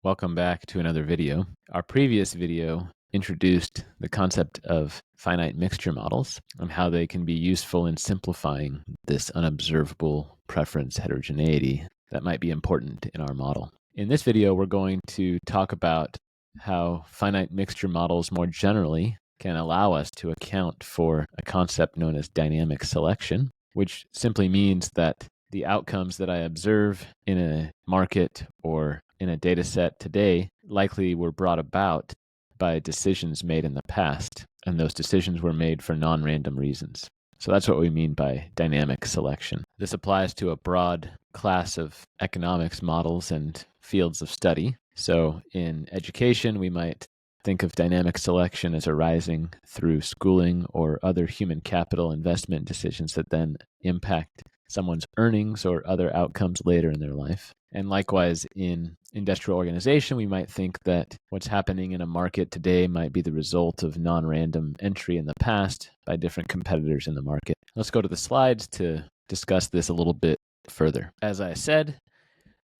Welcome back to another video. Our previous video introduced the concept of finite mixture models and how they can be useful in simplifying this unobservable preference heterogeneity that might be important in our model. In this video, we're going to talk about how finite mixture models more generally can allow us to account for a concept known as dynamic selection, which simply means that the outcomes that I observe in a market or in a data set today likely were brought about by decisions made in the past, and those decisions were made for non-random reasons. So that's what we mean by dynamic selection. This applies to a broad class of economics models and fields of study. So in education, we might think of dynamic selection as arising through schooling or other human capital investment decisions that then impact someone's earnings or other outcomes later in their life. And likewise, in industrial organization, we might think that what's happening in a market today might be the result of non-random entry in the past by different competitors in the market. Let's go to the slides to discuss this a little bit further. As I said,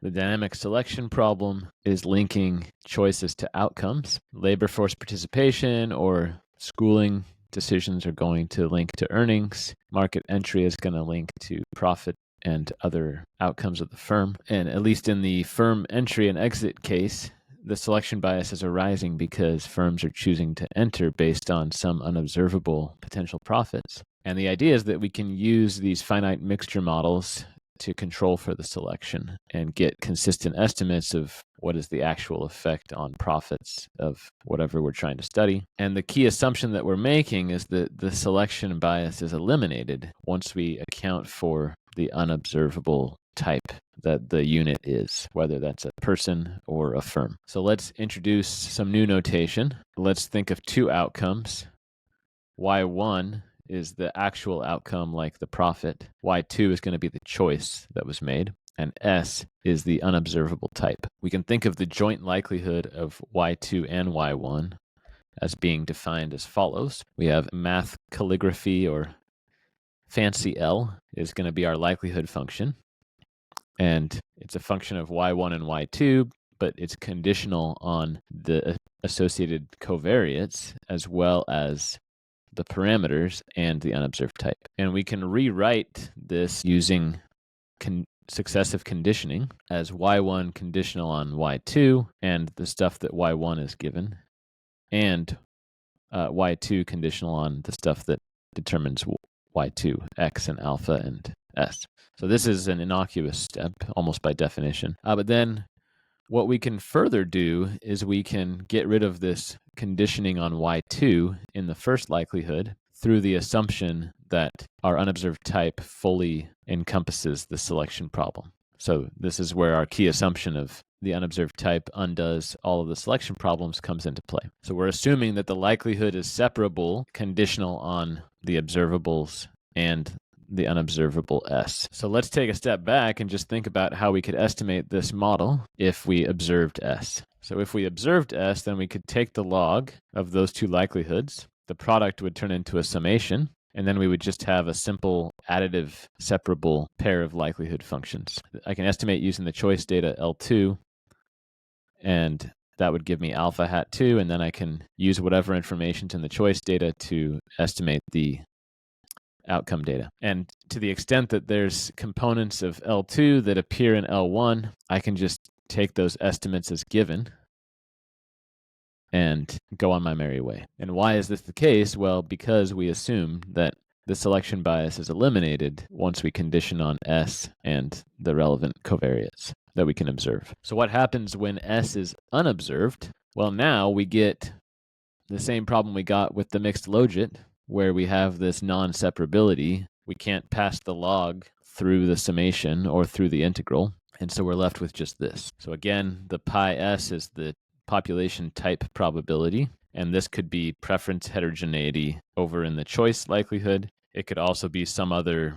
the dynamic selection problem is linking choices to outcomes. Labor force participation or schooling decisions are going to link to earnings. Market entry is going to link to profit and other outcomes of the firm. And at least in the firm entry and exit case, the selection bias is arising because firms are choosing to enter based on some unobservable potential profits. And the idea is that we can use these finite mixture models to control for the selection and get consistent estimates of what is the actual effect on profits of whatever we're trying to study. And the key assumption that we're making is that the selection bias is eliminated once we account for the unobservable type that the unit is, whether that's a person or a firm. So let's introduce some new notation. Let's think of two outcomes. Y1 is the actual outcome, like the profit. Y2 is going to be the choice that was made. And S is the unobservable type. We can think of the joint likelihood of Y2 and Y1 as being defined as follows. We have math calligraphy, or fancy L, is going to be our likelihood function. And it's a function of Y1 and Y2, but it's conditional on the associated covariates as well as the parameters and the unobserved type. And we can rewrite this using successive conditioning as Y1 conditional on Y2 and the stuff that Y1 is given, and Y2 conditional on the stuff that determines Y2, X and alpha and S. So this is an innocuous step, almost by definition. But then what we can further do is we can get rid of this conditioning on Y2 in the first likelihood through the assumption that our unobserved type fully encompasses the selection problem. So this is where our key assumption of the unobserved type undoes all of the selection problems comes into play. So we're assuming that the likelihood is separable, conditional on the observables and the unobservable S. So let's take a step back and just think about how we could estimate this model if we observed S. So if we observed S, then we could take the log of those two likelihoods. The product would turn into a summation, and then we would just have a simple additive separable pair of likelihood functions. I can estimate using the choice data L2, and that would give me alpha hat 2, and then I can use whatever information's in the choice data to estimate the outcome data. And to the extent that there's components of L2 that appear in L1, I can just take those estimates as given and go on my merry way. And why is this the case? Well, because we assume that the selection bias is eliminated once we condition on S and the relevant covariates that we can observe. So what happens when S is unobserved? Well, now we get the same problem we got with the mixed logit, where we have this non-separability. We can't pass the log through the summation or through the integral, and so we're left with just this. So again, the pi s is the population type probability, and this could be preference heterogeneity over in the choice likelihood. It could also be some other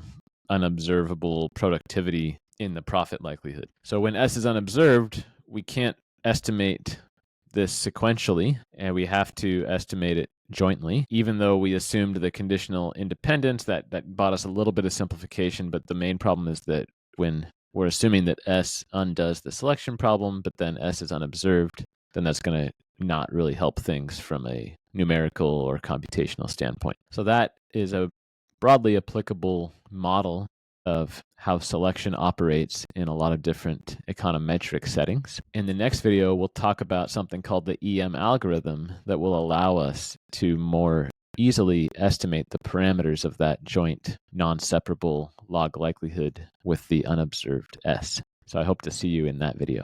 unobservable productivity in the profit likelihood. So when S is unobserved, we can't estimate this sequentially, and we have to estimate it jointly, even though we assumed the conditional independence. That bought us a little bit of simplification, but the main problem is that when we're assuming that S undoes the selection problem, but then S is unobserved, then that's going to not really help things from a numerical or computational standpoint. So that is a broadly applicable model of how selection operates in a lot of different econometric settings. In the next video, we'll talk about something called the EM algorithm that will allow us to more easily estimate the parameters of that joint non-separable log likelihood with the unobserved S. So I hope to see you in that video.